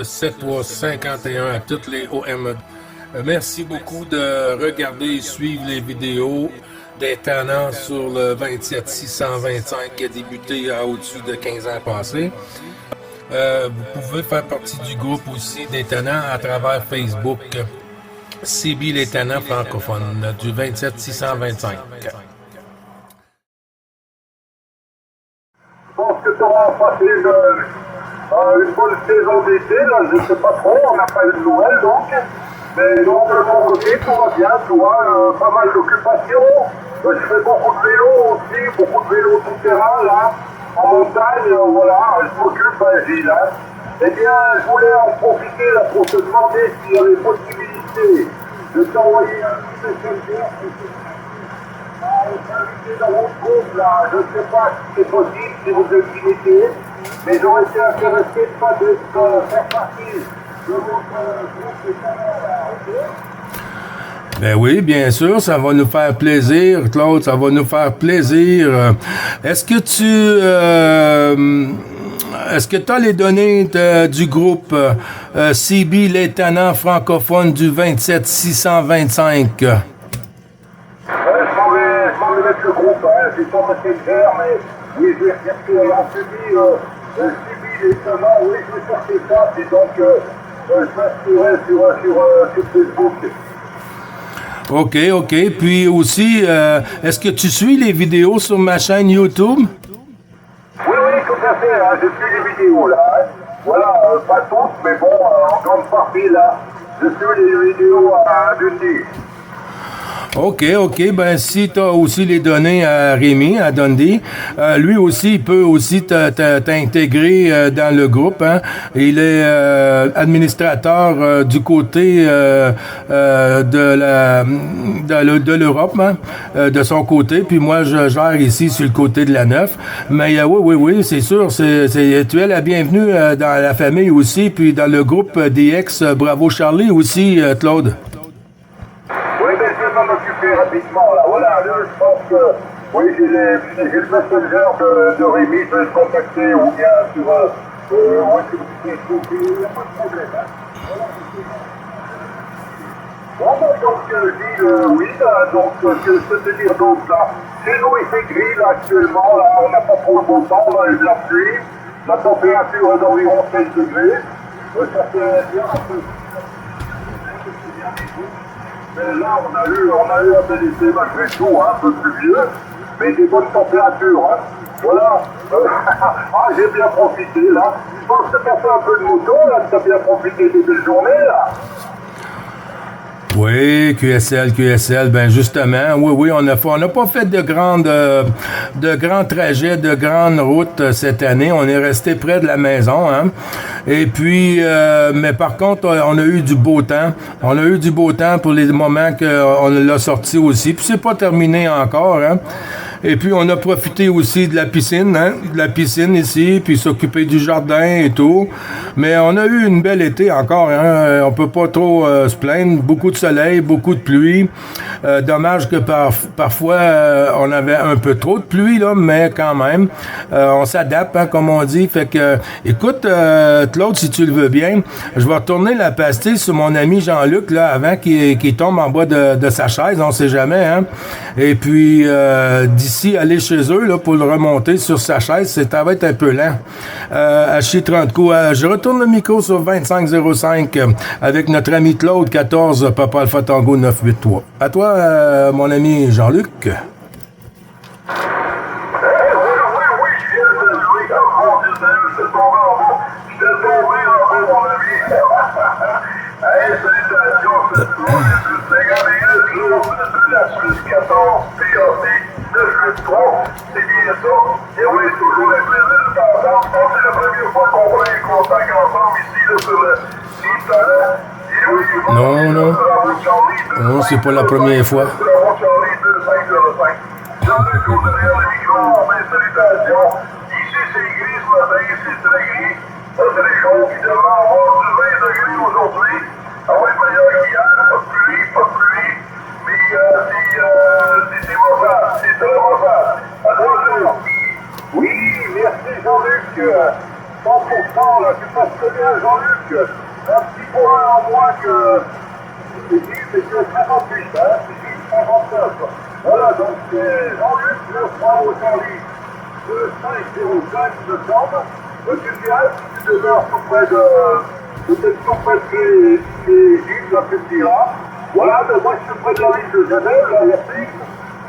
7351 à toutes les OM. Merci beaucoup de regarder et suivre les vidéos des tenants sur le 27625 qui a débuté à au-dessus de 15 ans passés. Vous pouvez faire partie du groupe aussi des tenants à travers Facebook. CB les tenants francophones du 27625. Je pense que tu auras passé une bonne saison d'été, là, je ne sais pas trop, on n'a pas eu de nouvelles donc. Mais donc de mon côté, tout va bien, tu vois, pas mal d'occupations. Je fais beaucoup de vélo aussi, beaucoup de vélo tout terrain là, en montagne, voilà, je m'occupe à Gilles. Hein. Eh bien, je voulais en profiter là pour te demander s'il y avait possibilité de t'envoyer un petit message dans votre groupe là, je ne sais pas si c'est possible, si vous êtes limité, mais j'aurais été intéressé de faire partie de votre groupe de talents là, ok? Ben oui, bien sûr, ça va nous faire plaisir, Claude, ça va nous faire plaisir. Est-ce que tu as les données du groupe CB les tenants francophones du 27625? Je m'en vais mettre le groupe, hein. J'ai pas Messenger, mais oui, je vais rechercher. On se dit, CB les tenants, oui, je vais chercher ça, et donc je m'inscrirai sur Facebook. OK. Puis aussi, est-ce que tu suis les vidéos sur ma chaîne YouTube? Oui, tout à fait, hein. Je suis les vidéos là. Hein. Voilà, pas toutes, mais bon, en grande partie là. Je suis les vidéos à Dundee. OK. Ben, si tu as aussi les données à Rémi, à Dundee, lui aussi, il peut aussi t'intégrer dans le groupe. Hein. Il est administrateur du côté de l'Europe, hein, de son côté. Puis moi, je gère ici sur le côté de la Neuf. Mais oui, c'est sûr, tu es la bienvenue dans la famille aussi, puis dans le groupe DX Bravo Charlie aussi, Claude. Oui, mais je vais m'en occuper rapidement, là. Voilà, là, je pense que, oui, j'ai le messenger de Rémi, je vais le contacter, ou bien sur, Facebook, il n'y a pas de problème, hein. Bon, donc, Gilles, oui, là, donc, je peux te dire d'autres, là. Chez nous, il fait gris, là, actuellement, là, on n'a pas trop le beau temps, on a eu de la pluie, la température est d'environ 16 degrés, ça fait bien un peu. Mais là, on a eu un bel été malgré tout, hein, un peu pluvieux, mais des bonnes températures. Hein. Voilà. J'ai bien profité, là. Je pense que tu as fait un peu de moto, là, tu as bien profité des belles journées, là. Oui, QSL, ben justement, oui, on n'a pas fait de grands trajets, de grandes routes cette année. On est resté près de la maison, hein. Et puis, mais par contre, on a eu du beau temps. On a eu du beau temps pour les moments qu'on l'a sorti aussi. Puis c'est pas terminé encore, hein. Et puis, on a profité aussi de la piscine, hein, de la piscine ici, puis s'occuper du jardin et tout. Mais on a eu une belle été encore, hein. On peut pas trop se plaindre. Beaucoup de soleil, beaucoup de pluie. Dommage que parfois, on avait un peu trop de pluie, là, mais quand même, on s'adapte, hein, comme on dit. Fait que, écoute, Claude, si tu le veux bien, je vais retourner la pastille sur mon ami Jean-Luc, là, avant qu'il tombe en bas de sa chaise, on sait jamais, hein. Et puis, d'ici, aller chez eux, là, pour le remonter sur sa chaise, ça va être un peu lent. À chier 30 coups. Je retourne le micro sur 2505 avec notre ami Claude 14, Papa Alpha Tango 983. À toi, mon ami Jean-Luc. Oui, c'est tombé en bas. Je t'ai tombé en bas, mon ami. Hey, salutations, c'est toi, c'est Gabriel Claude de la Suisse 14, PAC 983. C'est bien ça. Et oui, toujours un plaisir de t'entendre. Je pense que c'est la première fois qu'on va les contacts ensemble ici, là, sur le site. Non, c'est pas la première fois. Jean-Luc, vous avez le micro, mes salutations. Ici, c'est gris ce matin, c'est très gris. Ça, c'est les gens qui devraient avoir du 20 degrés aujourd'hui. Ça va être meilleur qu'hier, pas de pluie. Mais c'est mauvaise, c'est très mauvaise. À toi, oui, merci Jean-Luc. Donc, 100%, là, tu passes très bien, Jean-Luc. Un petit point en moins que c'est dit, c'est que 58, hein, c'est dit 59. Voilà, donc c'est Jean-Luc, le 3 au Charlie, de 505, me semble. Monsieur Diaz, tu demeures tout près de, peut-être tout près de ces Gilles, là, tu me diras. Voilà, mais moi je suis près de la ville de Genève, là, ici.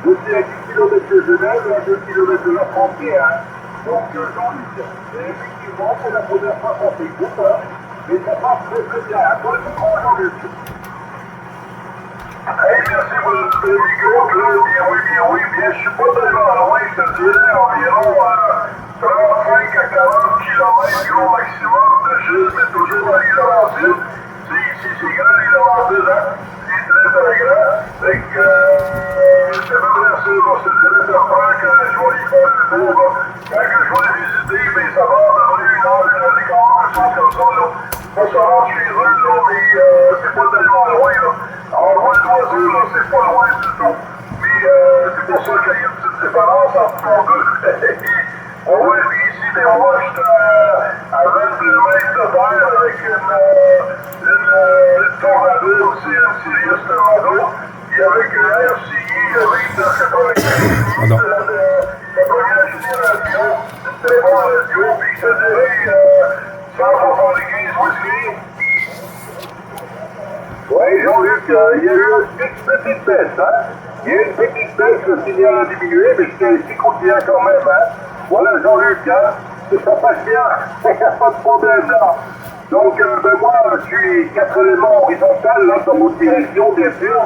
Je suis à 10 km de Genève, à 2 km de la frontière. Donc Jean-Luc, et effectivement, c'est la première fois qu'on s'écoute, hein, et ça passe très très bien. À toi le micro, Jean-Luc. Hey, merci pour le micro, oui, bien, je suis pas tellement loin, je te dirais environ 35 à 40 km au maximum de Gilles, mais toujours dans les Laurentides. Ici, c'est grand, les Laurentides, hein? C'est très, très grand. Fait que, c'est à peu près ça, là, c'est le délai de faire quand je vais y faire le tour, là. Quand je vais les visiter, mais ça va à peu près 1 heure et quart, un chose comme ça, là. Ça se rend chez eux, là, mais c'est pas tellement loin, là. Alors, loin de l'oiseau, là, c'est pas loin du tout. Mais c'est pour ça qu'il y a une petite différence entre nos deux. Oui, puis ici, des fois, j'étais à 22 mètres de terre avec une tornado aussi, une Sirius Tornado. Et avec un RCI, avec 90 la première génération, une très bonne radio, puis je te dirais 175 whisky. Oui, Jean-Luc, il y a eu une petite baisse, hein? Il y a eu une petite baisse, le signal a diminué, mais c'est continue quand même, hein? Voilà, Jean-Luc, hein? Ça passe bien, il n'y a pas de problème, là. Donc, ben moi, je suis 4 éléments horizontales, là, dans votre direction, bien sûr.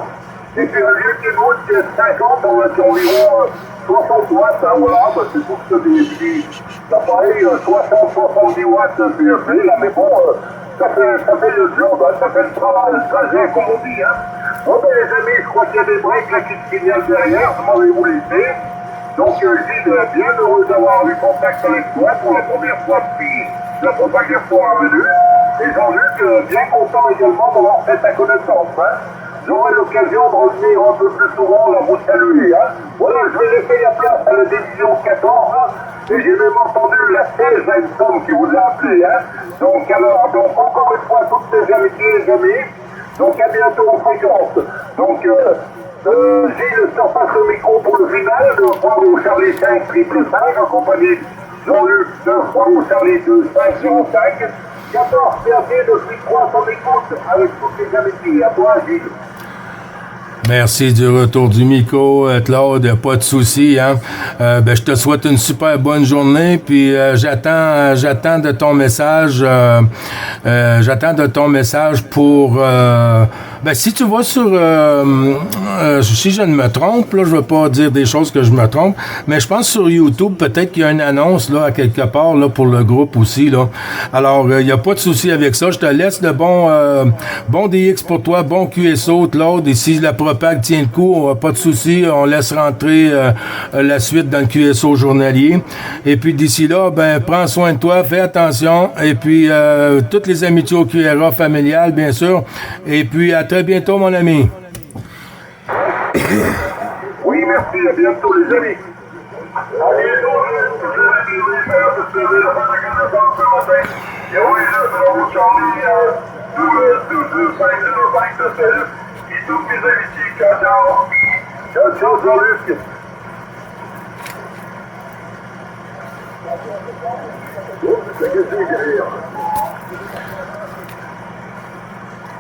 Et puis, un vieux qui route de 50, on va être environ 60 watts, hein, voilà, ben, c'est pour ça des appareils, 60-70 watts de PFP, là, mais bon, ça fait le job, hein, ça fait le travail, le trajet, comme on dit, hein. Bon, ben, les amis, je crois qu'il y a des breaks, là, qui se signalent derrière, je m'en vais vous laisser. Donc, Gilles, bien heureux d'avoir eu contact avec toi pour la première fois depuis la première fois en venue. Et Jean-Luc, bien content également d'avoir fait ta connaissance, hein. J'aurai l'occasion de revenir un peu plus souvent là, vous saluer, hein. Voilà, je vais laisser la place à la division 14, hein. Et j'ai même entendu la 16, il me semble, qui vous a appelé, hein. Donc, alors, donc, encore une fois, toutes ces amitiés, les amis. Donc, à bientôt en fréquence. Donc, Gilles surpasse le micro pour le final, 2 fois au Charlie 5, triple 5, en compagnie de Jean-Luc, 2 fois au Charlie 2, 5, 0, 5. 14 PAP depuis 300 écoutes avec toutes les amitiés. À toi, Gilles. Merci du retour du micro, Claude, pas de souci, hein. Ben, je te souhaite une super bonne journée, puis j'attends de ton message, pour, ben, si tu vas sur, si je ne me trompe, là, je veux pas dire des choses que je me trompe, mais je pense sur YouTube, peut-être qu'il y a une annonce, là, à quelque part, là, pour le groupe aussi, là. Alors, il n'y a pas de souci avec ça. Je te laisse le bon DX pour toi, bon QSO, Claude, et si la propag tient le coup, pas de souci, on laisse rentrer la suite dans le QSO journalier. Et puis, d'ici là, ben, prends soin de toi, fais attention, et puis, toutes les amitiés au QRA familial, bien sûr, et puis, à très bientôt, mon ami. Oui, merci, à bientôt, les amis. À bientôt, toujours un plaisir de se lever la fin de la connaissance ce matin. Et oui, je serai au Charlie 505 de Celle. Et toutes mes amitiés, ciao, ciao. Ciao, ciao, Jean-Luc.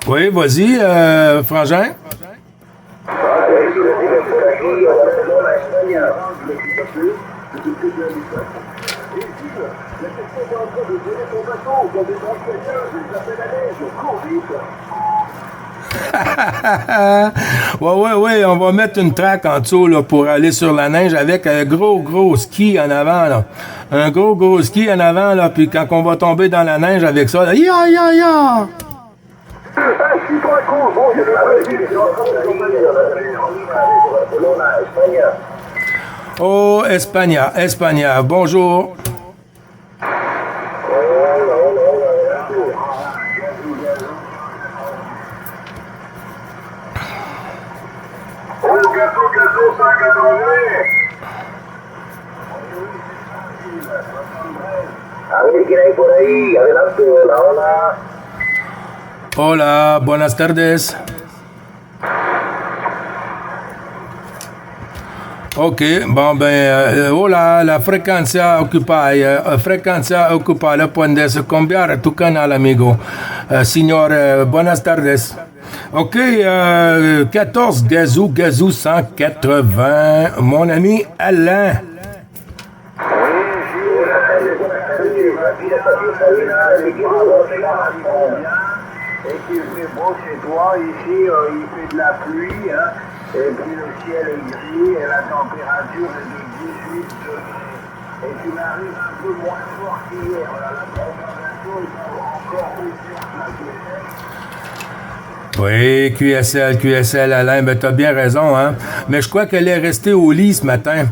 Oui, vas-y, Frangin. Ouais, on va mettre une track en dessous là, pour aller sur la neige avec un gros ski en avant, là. Un gros ski en avant, là, puis quand on va tomber dans la neige avec ça, là, ya! Oh, España, bonjour. Gâteau 180. Avec quién hay por ahí. Adelante, hola, hola. Hola, buenas tardes. Ok, bon ben, hola, la frecuencia ocupada puede cambiar tu canal, amigo. Signor, buenas tardes. Ok, 14 Gazou 180, mon ami Alain. Et qu'il fait beau chez toi, ici il fait de la pluie, hein, et puis le ciel est gris et la température est de 18 degrés. Et tu m'arrives un peu moins fort qu'hier, là, la propagation est encore plus forte là, tu sais. Oui, QSL, Alain, ben t'as bien raison, hein. Mais je crois qu'elle est restée au lit ce matin.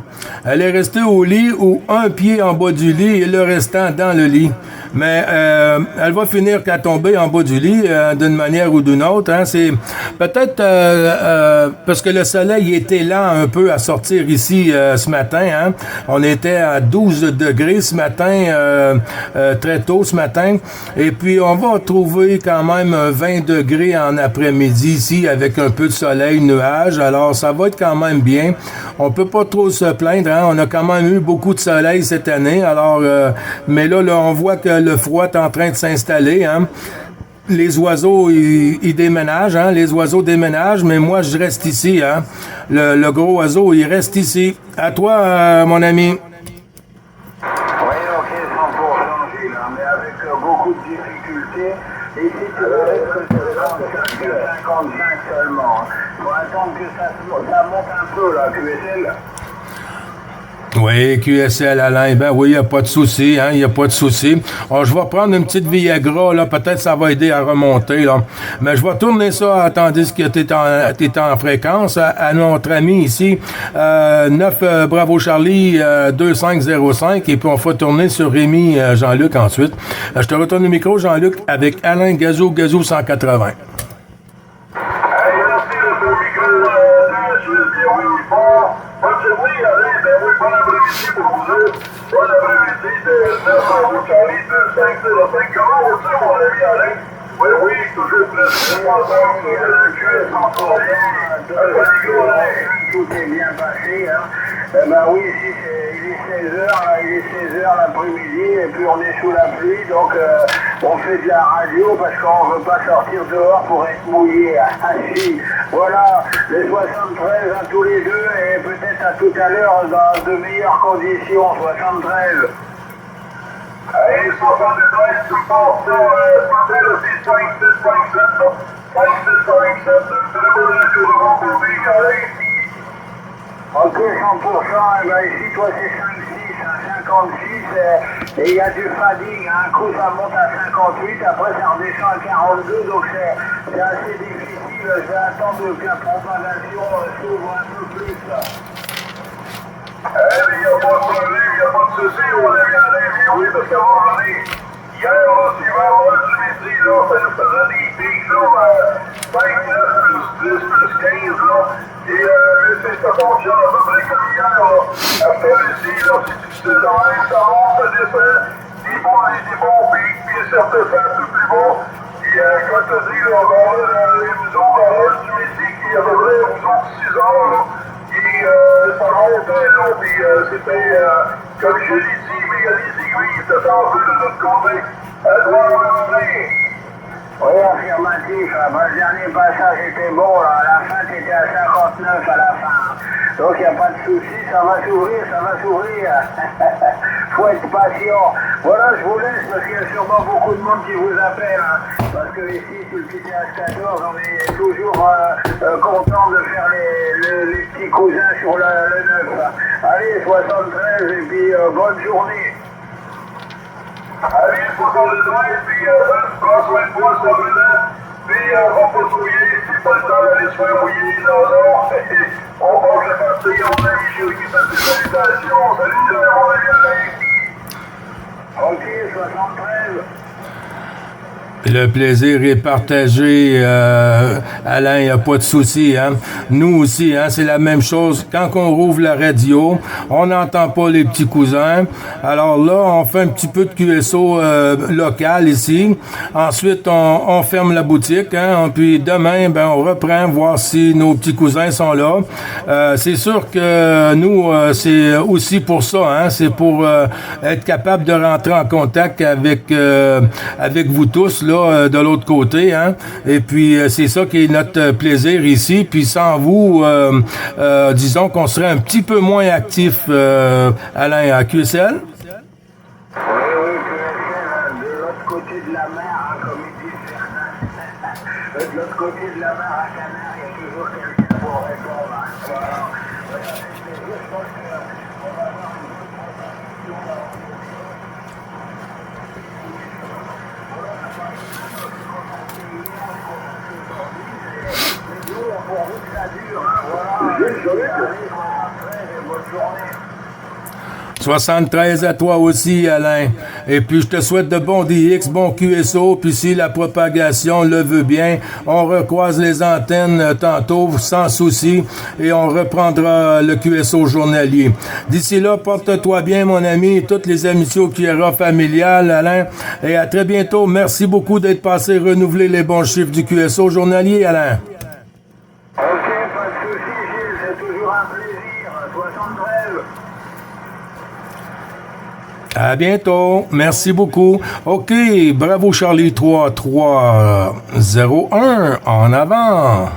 Elle est restée au lit ou un pied en bas du lit et le restant dans le lit. Mais elle va finir qu'à tomber en bas du lit d'une manière ou d'une autre. Hein. C'est peut-être parce que le soleil était lent un peu à sortir ici ce matin. Hein. On était à 12 degrés ce matin, très tôt ce matin. Et puis on va trouver quand même 20 degrés en après-midi ici avec un peu de soleil, nuages. Alors ça va être quand même bien. On peut pas trop se plaindre. Hein. On a quand même eu beaucoup de soleil cette année. Alors, mais là, on voit que le froid est en train de s'installer, hein. Les oiseaux, ils déménagent, hein. Les oiseaux déménagent, mais moi, je reste ici, hein. Le gros oiseau, il reste ici. À toi, mon ami. Oui, ok, 100% Gilles, hein, mais avec beaucoup de difficultés. Et si tu veux que je rentre jusqu'à 55 seulement, il faut attendre que ça monte un peu, là, QSL. Oui, QSL, Alain, ben oui, il n'y a pas de souci, hein, il n'y a pas de souci. Alors, je vais prendre une petite Viagra, là, peut-être ça va aider à remonter, là. Mais je vais tourner ça, tandis que t'es en fréquence, à notre ami ici, 9 Bravo Charlie 2505, et puis on va tourner sur Rémi Jean-Luc ensuite. Je te retourne le micro, Jean-Luc, avec Alain Gazou 180. Bon après-midi pour vous autres. Bon après-midi de 9 Bravo Charlie 2505. Comment vas-tu, mon ami Alain? Oui, oui, toujours plus de 3 heures sur le QS encore bien. Tout est bien passé, hein. Ben oui, ici il est 16h l'après-midi, et puis on est sous la pluie, donc on fait de la radio parce qu'on ne veut pas sortir dehors pour être mouillé. Assis. Voilà, les 73 à tous les deux, et peut-être à tout à l'heure dans de meilleures conditions, 73. Allez, 73, tu passes le 6, 5, 6, 5, 7, 5, 6, 5, 7, très beau radio de mon côté, allez. Ok, 100%, et ben ici, toi, c'est 5-6, hein, 56, et il y a du fading, hein, un coup, ça monte à 58, après, ça redescend à 42, donc c'est assez difficile, je vais attendre que la propagation s'ouvre un peu plus, là. Eh, mais il n'y a pas de problème, il n'y a pas de souci, on est bien allé, oui, parce qu'à un moment donné, hier, là, tu vas avoir du midi, là, ça nous faisait des pics, là, 29 plus 10 plus 15, là, et c'est ça fonctionne à peu près comme hier, là, après-midi, là, si tu te donnes, ça monte, ça descend, des bons pics, puis certains fois un peu plus bas, et comme tu dis, là, on va avoir nous autres, du midi qui est à peu près, nous autres, 6 heures, là, et ça montait, là, puis c'était, comme je l'ai dit, mais il y a des aiguilles de danger de notre côté. Toi, on va venir. Oui, affirmatif. Le dernier passage était bon, là. À la fin, tu étais à 59 à la fin. Donc, il n'y a pas de souci, ça va s'ouvrir, ça va s'ouvrir. Faut être patient. Voilà, je vous laisse parce qu'il y a sûrement beaucoup de monde qui vous appelle. Hein, parce que ici, sur le PTH14, on est toujours content de faire les petits cousins sur le 9. Allez, 73, et puis bonne journée. Allez, 73, puis prends soin de toi, ça maintenant. Puis on va pas se mouiller, c'est pas le temps d'aller se faire mouiller, non. On va se passer, on a mis Julie, fait des salutations. Salut, mon ami Alain. Ok, 73. Le plaisir est partagé, Alain, il n'y a pas de souci. Hein? Nous aussi, hein, c'est la même chose. Quand on rouvre la radio, on n'entend pas les petits cousins. Alors là, on fait un petit peu de QSO local ici. Ensuite, on ferme la boutique. Hein? Puis demain, ben, on reprend, voir si nos petits cousins sont là. C'est sûr que nous, c'est aussi pour ça. Hein? C'est pour être capable de rentrer en contact avec vous tous, là, de l'autre côté, hein. Et puis, c'est ça qui est notre plaisir ici. Puis, sans vous, disons qu'on serait un petit peu moins actif, Alain, à QSL. Oui, QSL, de l'autre côté de la mer, hein, comme ils disent certains. De l'autre côté de la mer, à Canard, il y a toujours quelqu'un pour répondre. Voilà. Je pense qu'on va avoir une Désolé. 73 à toi aussi, Alain. Et puis, je te souhaite de bons DX, bon QSO. Puis, si la propagation le veut bien, on recroise les antennes tantôt, sans souci, et on reprendra le QSO journalier. D'ici là, porte-toi bien, mon ami, et toutes les amitiés au QRA familial, Alain. Et à très bientôt. Merci beaucoup d'être passé renouveler les bons chiffres du QSO journalier, Alain. Ok, pas de soucis, Gilles, c'est toujours un plaisir. 73. À bientôt. Merci beaucoup. OK. Bravo, Charlie 3301. En avant.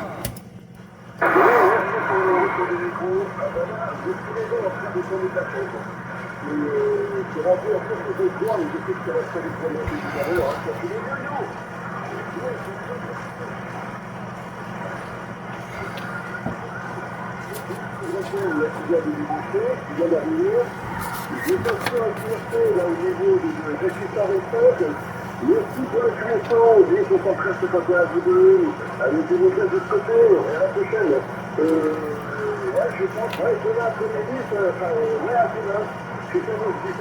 Je t'assure un QSO là au niveau de résultats récoltes. Le site de QSO, dit qu'on s'en presse pas à vous deux, avec des modèles de côté, rien de tel. Ouais, je pense, ouais, c'est là, après-midi, ouais, à demain. C'est ça le bien,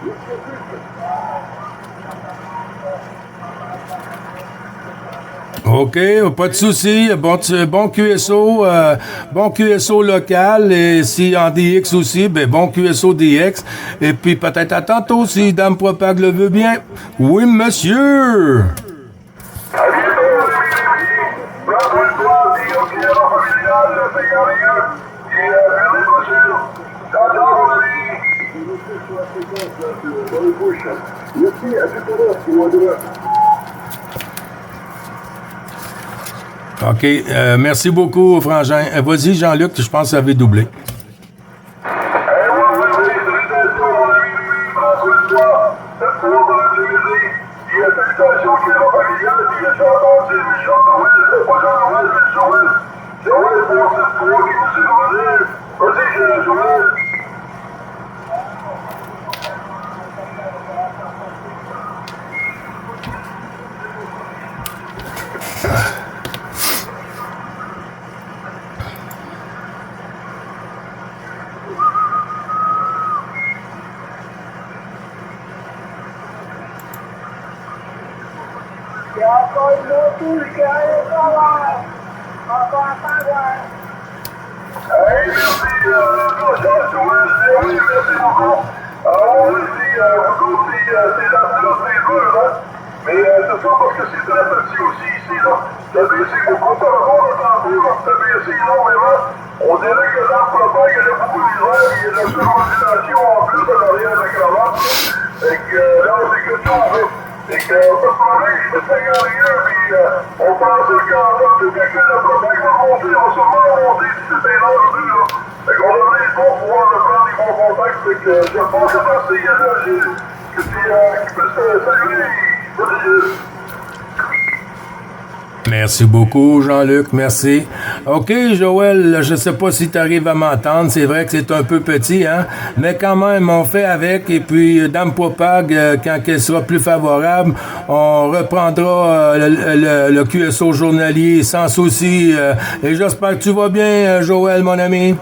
le plus. OK, pas de souci. Bon QSO local, et si en DX aussi, ben bon QSO DX. Et puis peut-être à tantôt si Dame Propag le veut bien. Oui, monsieur. Merci, à tout à l'heure, OK. Merci beaucoup, Frangin. Vas-y, Jean-Luc, je pense que ça avait doublé. Il y a encore une autre qui arrive par là. Encore un pingouin. Merci, Joël. Oui, merci beaucoup. Alors, ici, c'est là, c'est dur, hein. Mais ce soir, parce que c'est très petit aussi ici, là. T'as baissé beaucoup par rapport à tantôt, là. T'as baissé énormément. On dirait que dans le propag, il y a beaucoup d'hiver, il y a de la surmodulation en plus à l'arrière de la cravate. Et que là, c'est que tout, là. Et que, pas de problème, je fais 51, puis on pensait qu'en bas, depuis que la propag va monter, on va sûrement monter si c'est un an ou deux, là. Fait qu'on devrait pouvoir reprendre les bons contacts, fait que je pense que merci, Gilles, que tu puisses saluer. Merci beaucoup, Jean-Luc. Merci. OK, Joël, je sais pas si tu arrives à m'entendre. C'est vrai que c'est un peu petit, hein? Mais quand même, on fait avec. Et puis, Dame Propag, quand elle sera plus favorable, on reprendra le QSO journalier sans souci. Et j'espère que tu vas bien, Joël, mon ami.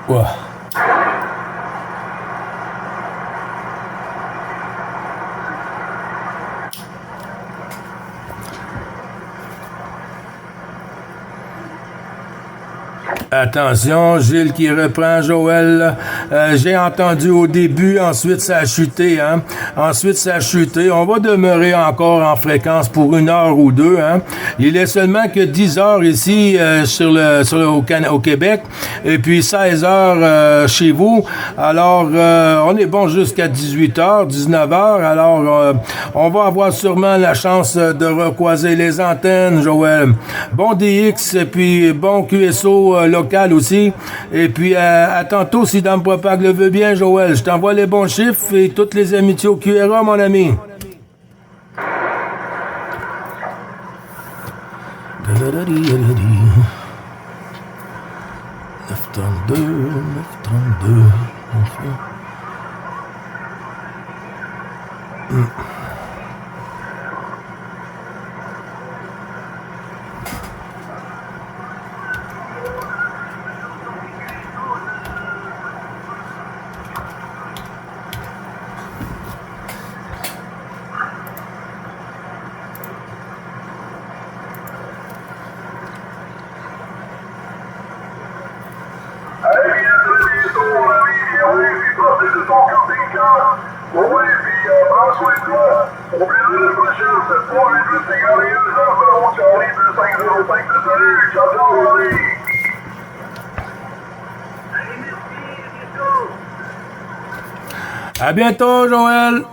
Ouais. Attention, Gilles qui reprend Joël. J'ai entendu au début, ensuite ça a chuté. Hein? Ensuite ça a chuté. On va demeurer encore en fréquence pour 1 heure ou 2. Hein? Il est seulement que 10 heures ici au Québec et puis 16 heures chez vous. Alors, on est bon jusqu'à 18 heures, 19 heures. Alors, on va avoir sûrement la chance de recroiser les antennes, Joël. Bon DX et puis bon QSO local aussi. Et puis, à tantôt, si Dame Propag le veut bien, Joël. Je t'envoie les bons chiffres et toutes les amitiés au QRA, mon ami. 932, 932. À bientôt, Joël.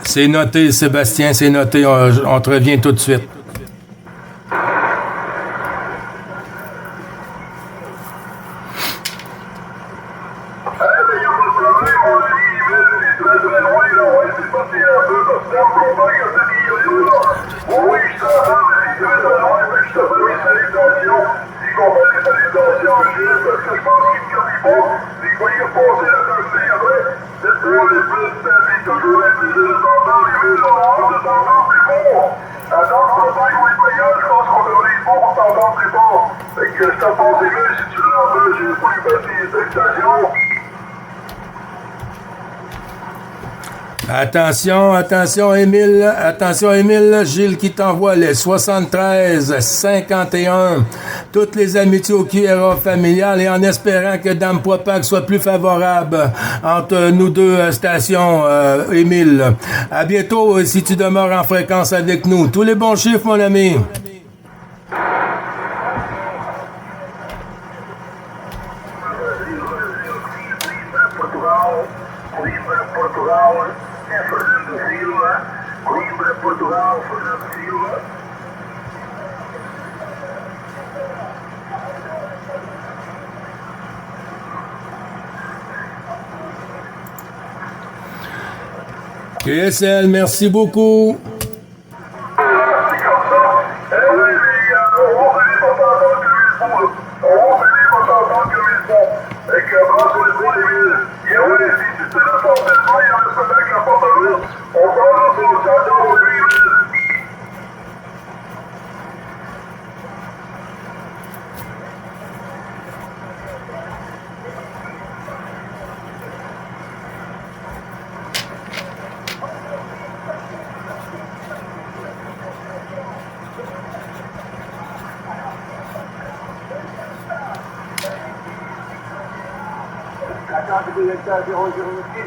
C'est noté, Sébastien, c'est noté. On te revient tout de suite. Attention, Émile, Gilles qui t'envoie les 73, 51, toutes les amitiés au QRA familial et en espérant que Dame Propag soit plus favorable entre nous deux stations, Émile. À bientôt si tu demeures en fréquence avec nous. Tous les bons chiffres, mon ami. QSL, merci beaucoup.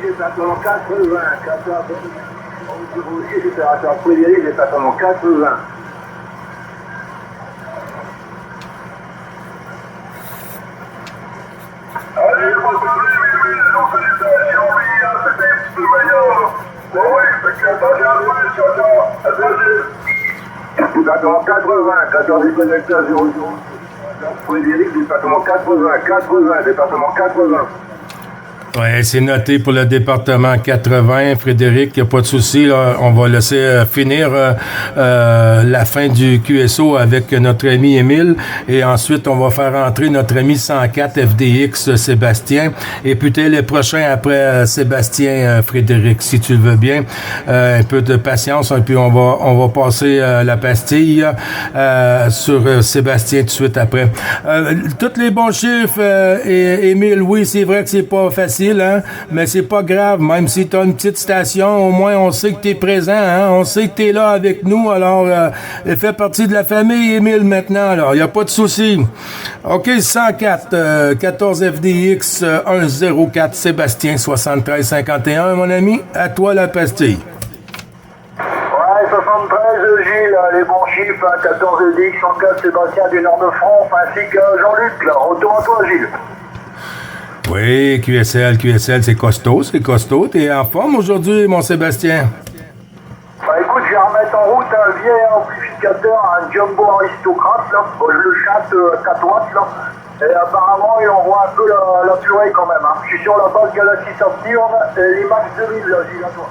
Département 80, 06, opérateur Frédéric, département 80. Allez, Département 80, 14 connecteurs 00. Frédéric, département 80, département 80. Oui, c'est noté pour le département 80. Frédéric, il n'y a pas de souci. Là. On va laisser finir la fin du QSO avec notre ami Émile. Et ensuite, on va faire entrer notre ami 104 FDX, Sébastien. Et puis, t'es le prochain après Sébastien, Frédéric, si tu le veux bien. Un peu de patience, et puis on va passer la pastille sur Sébastien tout de suite après. Tous les bons chiffres, Émile, oui, c'est vrai que c'est pas facile. Hein? Mais c'est pas grave, même si tu as une petite station, au moins on sait que tu es présent, hein? On sait que tu es là avec nous, alors fais partie de la famille Émile maintenant, alors il n'y a pas de souci. OK, 104, 14 FDX, 104 Sébastien, 7351, mon ami, à toi la pastille. Ouais, 73 Gilles, les bons chiffres, 14 FDX, 104 Sébastien du Nord de France, ainsi que Jean-Luc, là, retour à toi Gilles. Oui, QSL, c'est costaud. T'es en forme aujourd'hui, mon Sébastien? Bah écoute, je vais remettre en route un vieil amplificateur, un Jumbo aristocrate, là. Bon, je le chatte 4 watts, là. Et apparemment, il envoie un peu la purée quand même, hein. Je suis sur la base Galaxy Saturn et l'IMAX 2000, là, Gilles, à toi.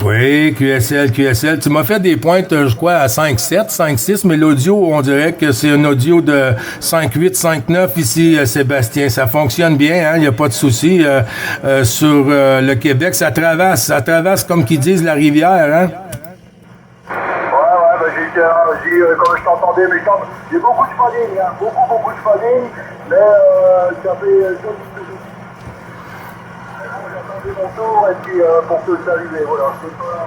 Oui, QSL. Tu m'as fait des pointes, je crois, à 5.7, 5.6, mais l'audio, on dirait que c'est un audio de 5.8, 5.9 ici, Sébastien. Ça fonctionne bien, hein, il n'y a pas de souci. Sur le Québec, ça traverse comme qu'ils disent, la rivière, hein? Ouais, j'ai comme je t'entendais, mais j'ai beaucoup de fading, hein, beaucoup de fading, mais ça fait... mon tour et puis pour te saluer, voilà, je peux pas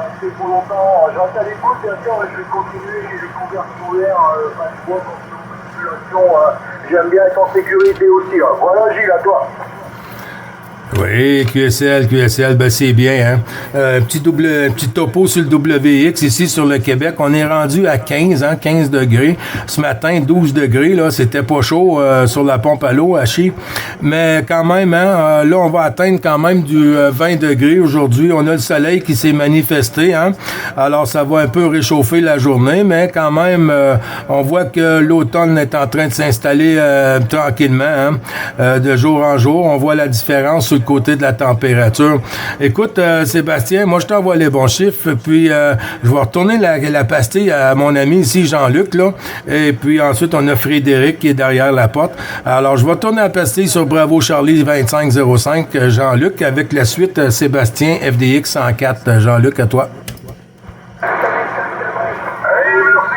rester pour longtemps, je reste à l'écoute bien sûr, mais je vais continuer, j'ai les couverts ouverts, je vois dans une population, j'aime bien être en sécurité aussi, là. Voilà Gilles, à toi. Oui, QSL, ben c'est bien, hein. Petit topo sur le WX ici sur le Québec. On est rendu à 15 degrés. Ce matin, 12 degrés, là, c'était pas chaud sur la pompe à l'eau à Chier. Mais quand même, hein, là, on va atteindre quand même du 20 degrés aujourd'hui. On a le soleil qui s'est manifesté, hein. Alors, ça va un peu réchauffer la journée, mais quand même, on voit que l'automne est en train de s'installer tranquillement, hein, de jour en jour. On voit la différence sur le côté de la température. Écoute, Sébastien, moi je t'envoie les bons chiffres, puis je vais retourner la pastille à mon ami ici, Jean-Luc, là, et puis ensuite on a Frédéric qui est derrière la porte. Alors je vais tourner la pastille sur Bravo Charlie 2505, Jean-Luc, avec la suite Sébastien FDX 104. Jean-Luc, à toi. Hey, merci,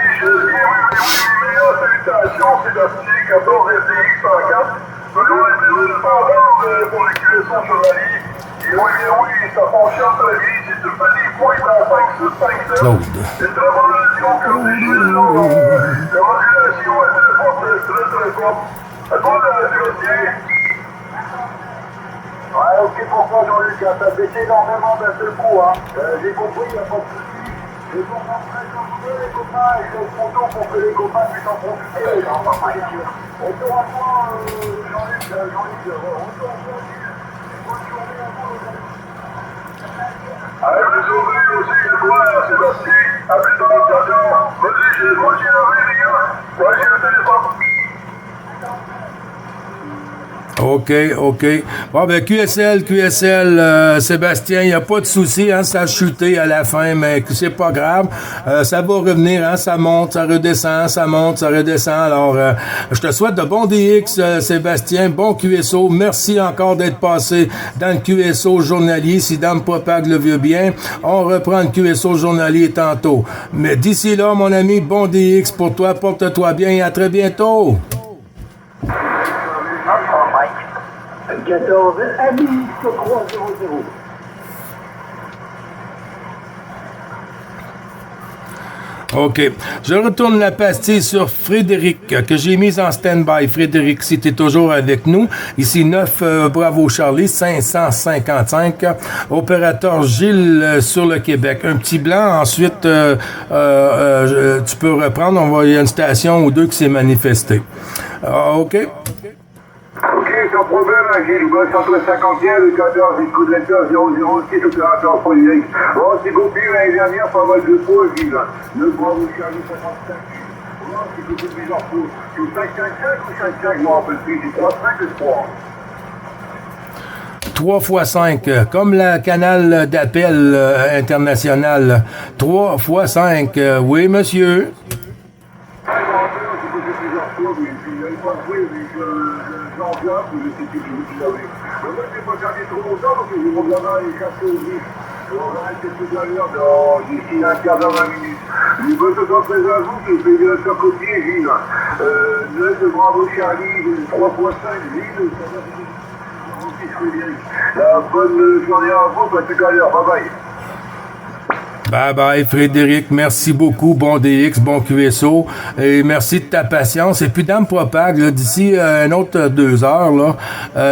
salutations, Sébastien, 14 FDX 104. Toujours les standards pour les QSO journaliers. Et oui, ça fonctionne très bien. Si tu fais des points dans 5, 6, 5, 7, c'est très bonne radio que vous dites. La modulation est très forte. À toi, Sébastien. Ouais, ok, pourquoi Jean-Luc, ça a baissé énormément d'un seul coup, hein. J'ai compris, il n'y a pas de souci. Je vous montrer les copains, et je fais mon tour pour que les copains puissent en profiter. Retour à toi, Jean-Luc, retour à toi, bonne journée à vous, les amis. Allez, bonne journée aussi, Sébastien. À plus tard, ciao. Moi, j'ai levé, les gars. Ouais, j'ai le téléphone. OK. Bon, ben, QSL, Sébastien, il n'y a pas de souci, hein, ça a chuté à la fin, mais c'est pas grave. Ça va revenir, hein, ça monte, ça redescend, ça monte, ça redescend. Alors, je te souhaite de bons DX, Sébastien, bon QSO. Merci encore d'être passé dans le QSO journalier. Si Dame propague le vieux bien, on reprend le QSO journalier tantôt. Mais d'ici là, mon ami, bon DX pour toi, porte-toi bien et à très bientôt. 14 ABX 300. OK. Je retourne la pastille sur Frédéric, que j'ai mise en stand-by. Frédéric, si tu es toujours avec nous. Ici, 9 Bravo Charlie, 555. Opérateur Gilles sur le Québec. Un petit blanc. Ensuite, tu peux reprendre. Il y a une station ou deux qui s'est manifestée. OK. OK, sans problème, hein, Gilles. Boss entre 51 et 14, écoute lecteur 006, opérateur Frédéric. Bon, c'est compris l'année dernière, pas mal de fois, Gilles. Le Bravo Charlie 55. Bon, c'est beaucoup de mise en faux. C'est 555 ou 55, je m'en rappelle plus. C'est 35 et 3. 3 x 5, comme le canal d'appel international. 3 x 5, oui, monsieur. D'ici un quart d'heure, 20 minutes. Je veux te faire présent à vous, je vais bien faire copier, Gilles. 9 de Bravo Charlie, 3 x 5, Gilles. La bonne journée à vous, à tout à l'heure. Bye bye. Bye bye Frédéric, merci beaucoup, bon DX, bon QSO, et merci de ta patience. Et puis Dame Propague, là, d'ici une autre 2 heures, là,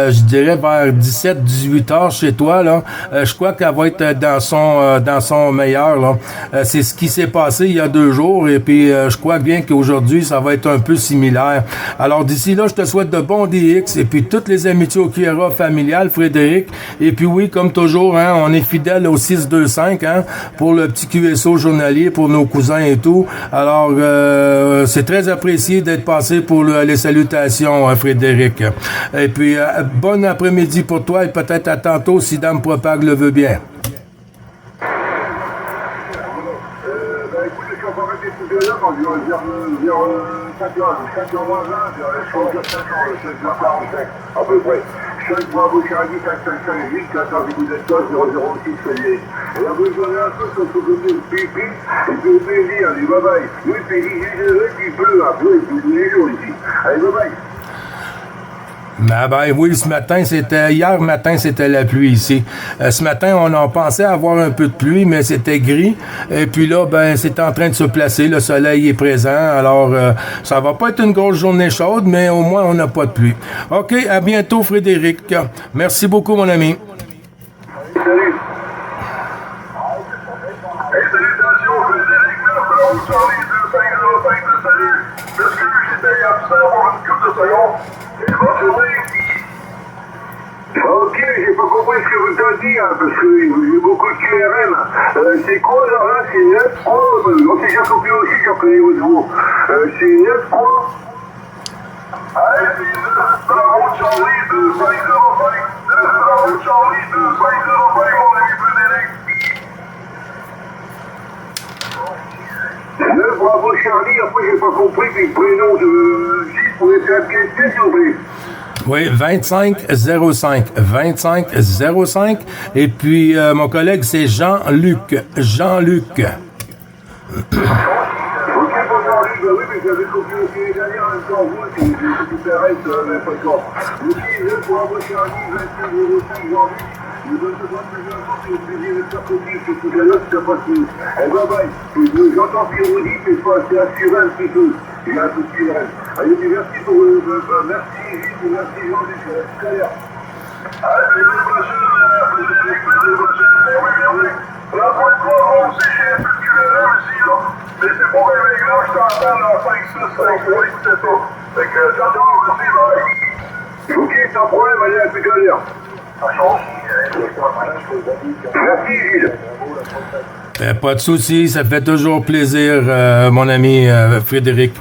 je dirais vers 17-18 heures chez toi, là, je crois qu'elle va être dans son meilleur, là. C'est ce qui s'est passé il y a 2 jours, et puis je crois bien qu'aujourd'hui, ça va être un peu similaire. Alors d'ici là, je te souhaite de bons DX, et puis toutes les amitiés au QRA familial, Frédéric. Et puis oui, comme toujours, hein, on est fidèle au 625, hein, pour le petit QSO journalier pour nos cousins et tout. Alors, c'est très apprécié d'être passé pour les salutations, Frédéric. Et puis, bon après-midi pour toi et peut-être à tantôt si Dame Propague le veut bien. Écoute, je suis en train de mettre tout à l'heure, quand je vais vers 5h moins 20, vers 5h45, à peu près. 5 Bravo Charlie, 555 Gilles, 14 vous êtes 006 Frédéric. Et là, vous donnez un peu sur ce côté de pipi, et puis au plaisir, allez, bye bye. Oui, puis il pleut un peu, et puis tous les jours ici. Allez, bye bye. Ah ben oui, hier matin, c'était la pluie ici. Ce matin, on en pensait avoir un peu de pluie, mais c'était gris. Et puis là, ben, c'est en train de se placer. Le soleil est présent. Alors, ça va pas être une grosse journée chaude, mais au moins, on n'a pas de pluie. OK, à bientôt, Frédéric. Merci beaucoup, mon ami. Salut. Hey, salutations, Frédéric, merci à Charlie 2505 de salut. Monsieur, j'étais absent pour une couple de secondes. Et bonne journée. Ok, j'ai pas compris ce que vous avez dit, hein, parce que j'ai beaucoup de QRM. C'est quoi là, hein? C'est 9 quoi? Ok, j'ai compris aussi, j'ai reconnu votre voix. C'est 9 quoi? Hey, c'est 9 Bravo Charlie 2505. 9 Bravo Charlie 2505, mon ami Frédéric. 9 Bravo Charlie, après j'ai pas compris, puis le prénom de Gilles, vous pouvez faire quel test, s'il vous plaît? Oui, 2505. 2505. Et puis, mon collègue, c'est Jean-Luc. Jean-Luc. Ok, bon, Jean-Luc, bah oui, mais j'avais copié aussi les dernières en même temps, vous, c'est tout arrête, même pas encore. Aussi, 9 Bravo Charlie 2505, Jean-Luc. Je donne ce droit de mesure, c'est le plaisir de faire copier, c'est tout à l'heure, c'est pas fini. Eh bye bye. J'entends ce que vous dites, mais c'est assuré un petit peu. Il y a un peu de QRM. Allez, merci pour merci Gilles, merci Jean-Luc, à tout à l'heure. Allez, les prochaines, Frédéric, les prochaines, oui. La fois de fois, moi aussi, j'ai un peu de QRM ici, là. Mais c'est pour un réglage, je t'entends dans 5, 6, 5 mois, écoutez ça. Fait que j'adore aussi, bye. Ok, sans problème, allez, à tout à l'heure. Merci Gilles. Pas de souci, ça fait toujours plaisir, mon ami Frédéric.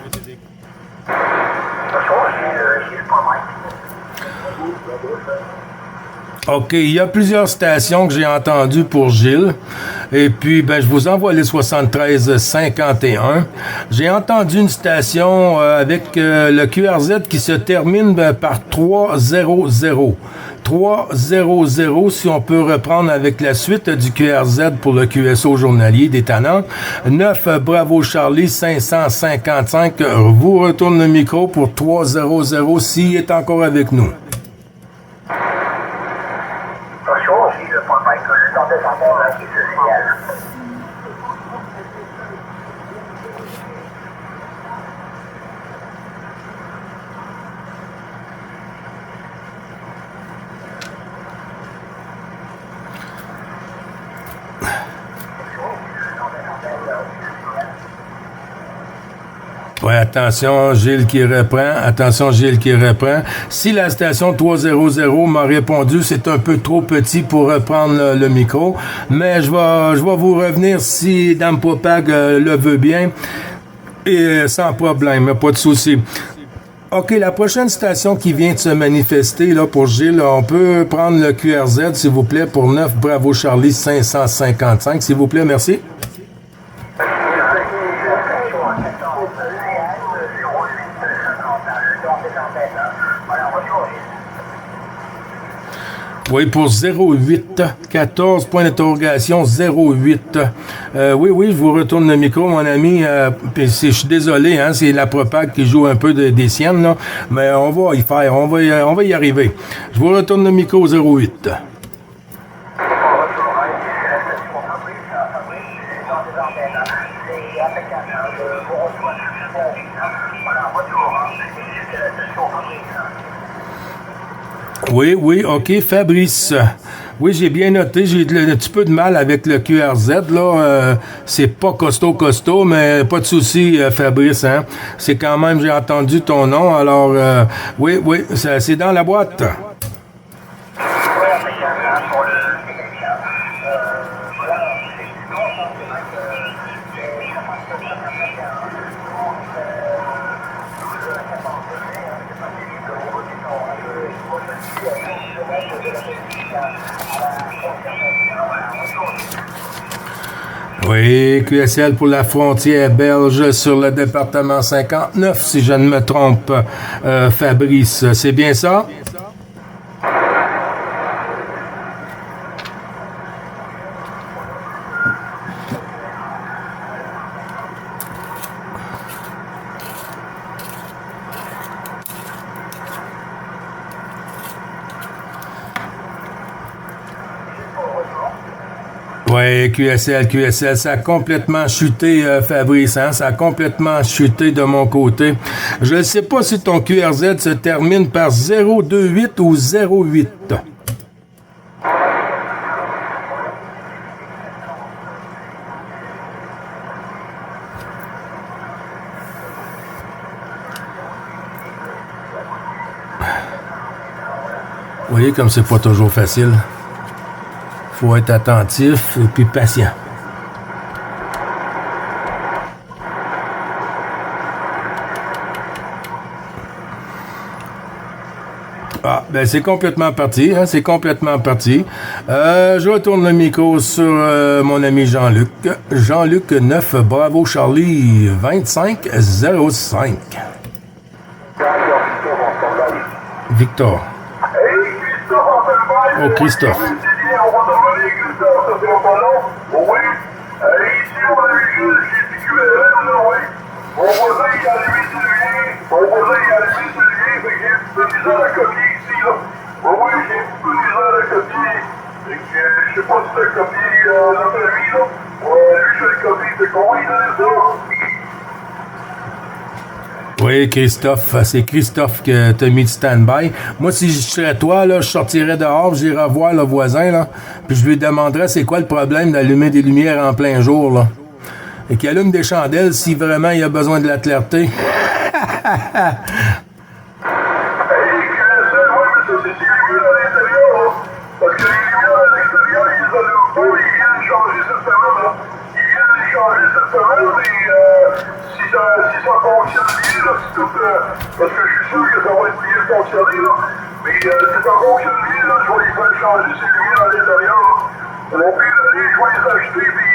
OK, il y a plusieurs stations que j'ai entendues pour Gilles. Et puis, ben, je vous envoie les 73-51. J'ai entendu une station avec le QRZ qui se termine par 300. 300, si on peut reprendre avec la suite du QRZ pour le QSO journalier des Tannants. 9 Bravo Charlie 555 vous retourne le micro pour 300 s'il est encore avec nous. Oui, attention, Gilles qui reprend. Attention, Gilles qui reprend. Si la station 300 m'a répondu, c'est un peu trop petit pour reprendre le micro, mais je vais vous revenir si Dame Popag le veut bien, et sans problème, pas de souci. OK, la prochaine station qui vient de se manifester là, pour Gilles, on peut prendre le QRZ, s'il vous plaît, pour 9 Bravo Charlie 555, s'il vous plaît, merci. Oui, pour 08 14, point d'interrogation 08. Oui, je vous retourne le micro, mon ami. Je suis désolé, hein, c'est la Propag qui joue un peu des siennes, là, mais on va y faire, on va y arriver. Je vous retourne le micro 08. Oui, OK, Fabrice. Oui, j'ai bien noté, j'ai un petit peu de mal avec le QRZ, là. C'est pas costaud, mais pas de souci, Fabrice, hein. C'est quand même, j'ai entendu ton nom, alors, oui, c'est dans la boîte. Oui, QSL pour la frontière belge sur le département 59, si je ne me trompe, Fabrice. C'est bien ça? Oui, QSL, ça a complètement chuté, Fabrice, hein? Ça a complètement chuté de mon côté. Je ne sais pas si ton QRZ se termine par 028 ou 08. Vous voyez comme c'est pas toujours facile. Faut être attentif et puis patient. Ah, ben c'est complètement parti, hein, c'est complètement parti. Je retourne le micro sur mon ami Jean-Luc. Jean-Luc 9, Bravo Charlie 2505. Victor. Oh, Christophe. Oui, ici on a eu juste chez QRM, là, oui. Mon voisin, il a allumé celui, fait que j'ai un petit peu misé à la copie ici, là. Oui, j'ai un petit peu misé à la copie, fait que je sais pas si c'est la copie notre ami, là. Lui, je le copie, fait qu'on va y donner ça. Oui, Christophe, c'est Christophe que t'as mis de stand-by. Moi, si je serais toi, là, je sortirais dehors, j'irais voir le voisin, là, puis je lui demanderais c'est quoi le problème d'allumer des lumières en plein jour, là. Et qu'il allume des chandelles si vraiment il a besoin de la clarté. Si ça fonctionne bien, là, c'est tout, parce que je suis sûr que ça va être bien fonctionner, là. Mais si ça fonctionne bien, là, je vais les faire changer ces lumières à l'intérieur, là. Au pire, je vais les acheter, puis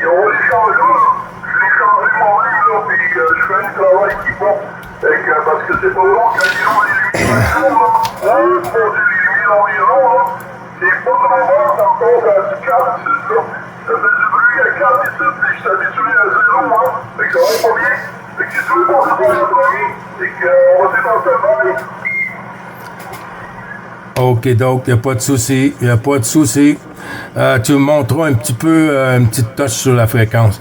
on va les changer, là. Je les changerai moi-même, là, puis je fais un travail qui va. Parce que c'est pas long quand ils ont les lumières, là, pour les lumières environ, là. C'est pas trop bon, encore à du 4 ici, là. Ça fait du bruit à 4 ici, puis je suis habitué à 0, hein. Fait que ça va pas bien. Fait que si tu veux qu'on se voit après, c'est qu'on va s'éventuellement. OK, donc, il n'y a pas de souci. Tu me montreras un petit peu, une petite touche sur la fréquence.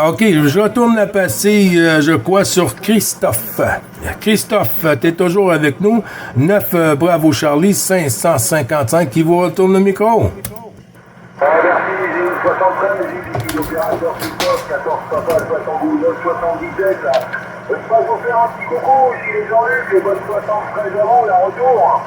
OK, je retourne la pastille, je crois, sur Christophe. Christophe, tu es toujours avec nous. 9 Bravo Charlie 555 qui vous retourne le micro. Merci, j'ai 73, j'ai l'opérateur Christophe, 14 Papa, 72, 77, là. Je passe vous faire un petit coucou, ici les Jean-Luc, les bonnes 73 avant, la retour.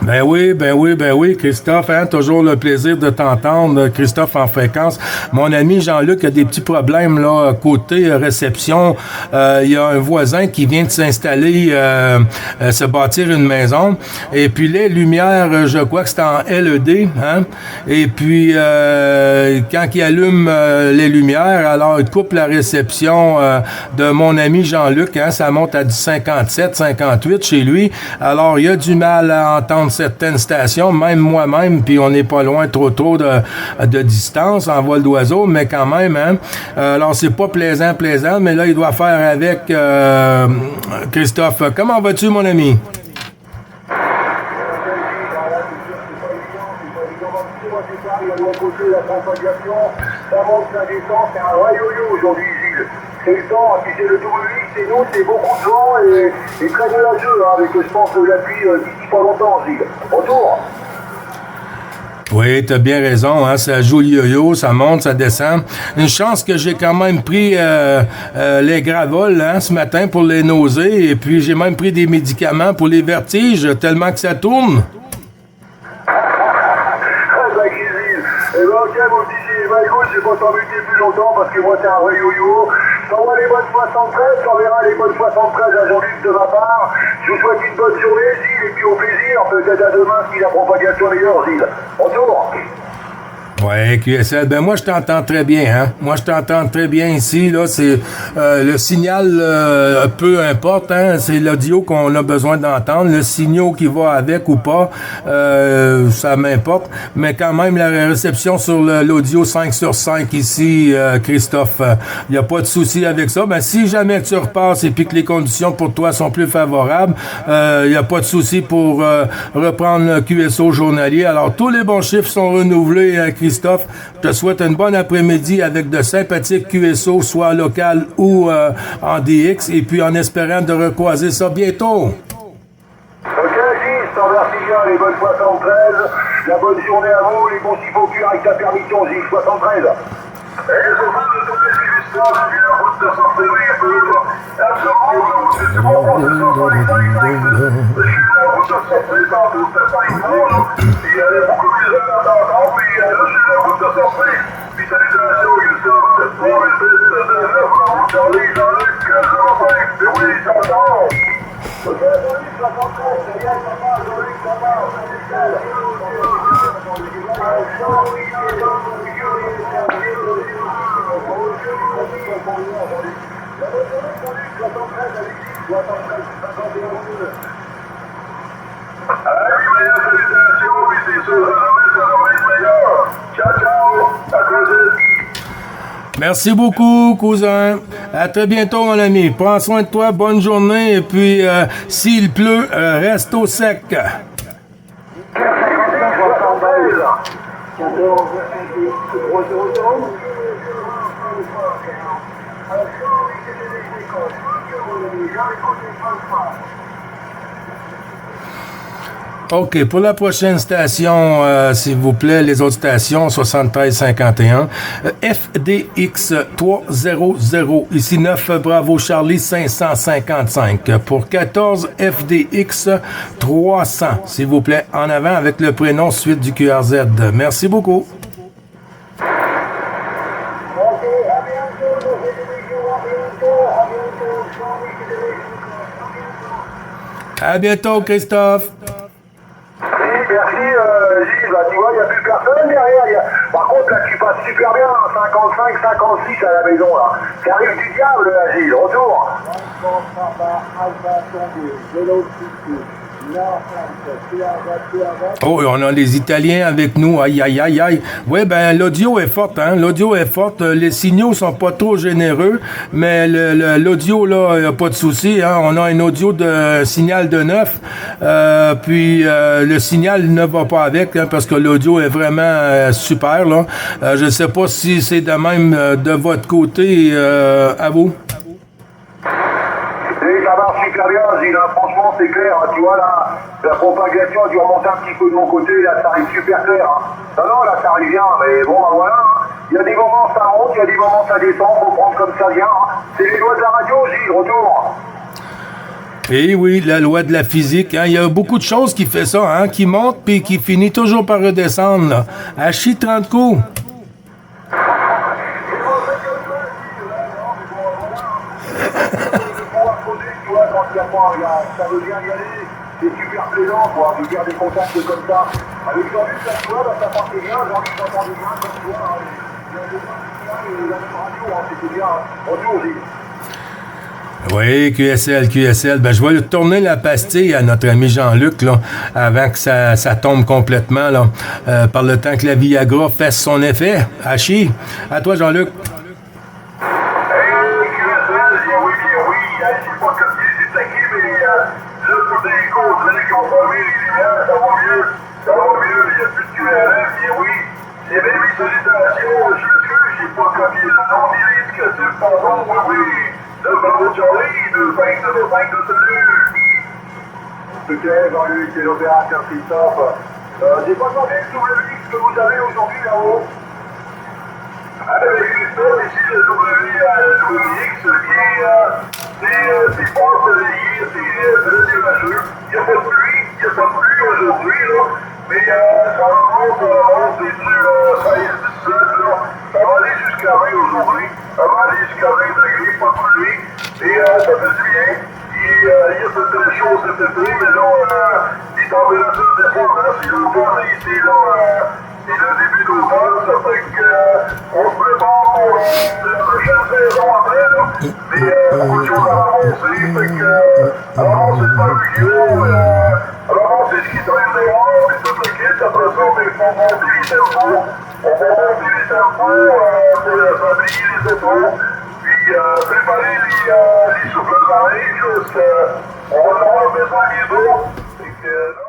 Ben oui, Christophe, hein, toujours le plaisir de t'entendre, Christophe en fréquence. Mon ami Jean-Luc a des petits problèmes là côté réception. Il y a un voisin qui vient de s'installer, se bâtir une maison, et puis les lumières, je crois que c'est en LED, hein, et puis quand il allume les lumières, alors il coupe la réception de mon ami Jean-Luc, hein, ça monte à du 57, 58 chez lui. Alors il y a du mal à entendre certaines stations, même moi-même, puis on n'est pas loin trop de distance en vol d'oiseau, mais quand même, hein. Alors c'est pas plaisant, mais là il doit faire avec Christophe. Comment vas-tu, mon ami? Ça monte, ça descend, c'est un vrai yo-yo aujourd'hui, Gilles. C'est le temps, puis c'est le W8, c'est nous, c'est beaucoup de vent et très nuageux, hein, avec je pense la pluie d'ici pas longtemps, Gilles. Retour. Oui, t'as bien raison, hein, ça joue le yo-yo, ça monte, ça descend. Une chance que j'ai quand même pris les gravols, hein, ce matin pour les nausées, et puis j'ai même pris des médicaments pour les vertiges, tellement que ça tourne. Eh ben ok mon petit Gilles, bah écoute, je vais pas t'embêter plus longtemps parce que moi c'est un vrai yo-yo. Je t'envoie les bonnes 73, t'enverras les bonnes 73 à Jean-Luc de ma part. Je vous souhaite une bonne journée Gilles et puis au plaisir, peut-être à demain si la propagation est meilleure Gilles. Bonjour. Ouais, QSL, ben moi je t'entends très bien, hein. Moi je t'entends très bien ici, là, c'est le signal, peu importe, hein, c'est l'audio qu'on a besoin d'entendre, le signal qui va avec ou pas, ça m'importe, mais quand même la réception sur l'audio 5 sur 5 ici, Christophe, il n'y a pas de souci avec ça. Ben si jamais tu repasses et puis que les conditions pour toi sont plus favorables, il n'y a pas de souci pour reprendre le QSO journalier. Alors tous les bons chiffres sont renouvelés, Christophe, je te souhaite une bonne après-midi avec de sympathiques QSO, soit local ou en DX, et puis en espérant de recroiser ça bientôt. Ok, Gilles, je t'en remercie bien, les bonnes 73, la bonne journée à vous, les bons chiffres cuir avec ta permission, Gilles, 73. Et les enfants de tomber sur l'histoire, je viens en route de sortir, Merci beaucoup, cousin. À très bientôt, mon ami. Prends soin de toi, bonne journée, et puis s'il pleut, reste au sec. OK, pour la prochaine station, s'il vous plaît, les autres stations, 7351, FDX 300, ici 9 Bravo Charlie 555, pour 14 FDX 300, s'il vous plaît, en avant avec le prénom suite du QRZ. Merci beaucoup. À bientôt, Christophe. Merci Gilles, bah, tu vois, il n'y a plus personne derrière. Par contre, là, tu passes super bien, 55, 56 à la maison, là. Ça arrive du diable, là, Gilles, retour. Oh, on a les Italiens avec nous. Aïe, aïe, aïe, aïe. Oui, ben, l'audio est forte, hein. L'audio est forte. Les signaux sont pas trop généreux, mais l'audio, là, il n'y a pas de souci, hein. On a un audio de signal de 9, puis le signal ne va pas avec, hein, parce que l'audio est vraiment super, là. Je ne sais pas si c'est de même de votre côté, à vous. Ça marche super bien, Gilles, hein. Franchement, c'est clair, hein. Tu vois, là, la propagation a dû remonter un petit peu de mon côté, là, ça arrive super clair, hein. Non, là, ça arrive bien, mais bon, ben, voilà, hein. Il y a des moments ça monte, il y a des moments ça descend, faut prendre comme ça vient. Hein. C'est les lois de la radio, Gilles, retour. Et oui, la loi de la physique. Hein. Il y a beaucoup de choses qui fait ça, hein, qui monte puis qui finit toujours par redescendre. Là. À chi 30 coups. Ça veut bien y aller, c'est super plaisant quoi, de faire des contacts comme ça. Avec Jean-Luc Latour, ça partait bien, Jean-Luc s'entendait bien comme toi. Il y a des gens qui la même radio, hein, c'était bien. Bonjour Gilles. Oui, QSL. Ben, je vais lui tourner la pastille à notre ami Jean-Luc là, avant que ça tombe complètement là, par le temps que la Viagra fasse son effet. Hachi, à toi Jean-Luc. Ok, Jean-Luc, c'est l'opérateur Christophe. J'ai pas demandé le WX que vous avez aujourd'hui là-haut. Avec Christophe, ici le WX c'est pas soleillé, c'est le nuageux. Il n'y a pas de pluie, aujourd'hui, là. Mais ça remonte, c'est du 16-17, là. Ça va aller jusqu'à 20 aujourd'hui. Ça va aller jusqu'à 20 degrés, pas de pluie. Et ça fait du bien. Il y a fait très chaud cet été, mais là, les températures descendent, hein. C'est l'automne ici, là. C'est le début d'automne, ça fait qu'on se prépare pour la prochaine saison après, là. Mais beaucoup de choses à avancer, fait que avancer le barbecue, avancer ce qui traîne dehors, et tout le kit. Après ça, il faut monter les tempos. On va monter les tempos pour fabriquer les étoiles. Puis préparer les souffles d'oreilles, parce qu'on va avoir besoin des autres.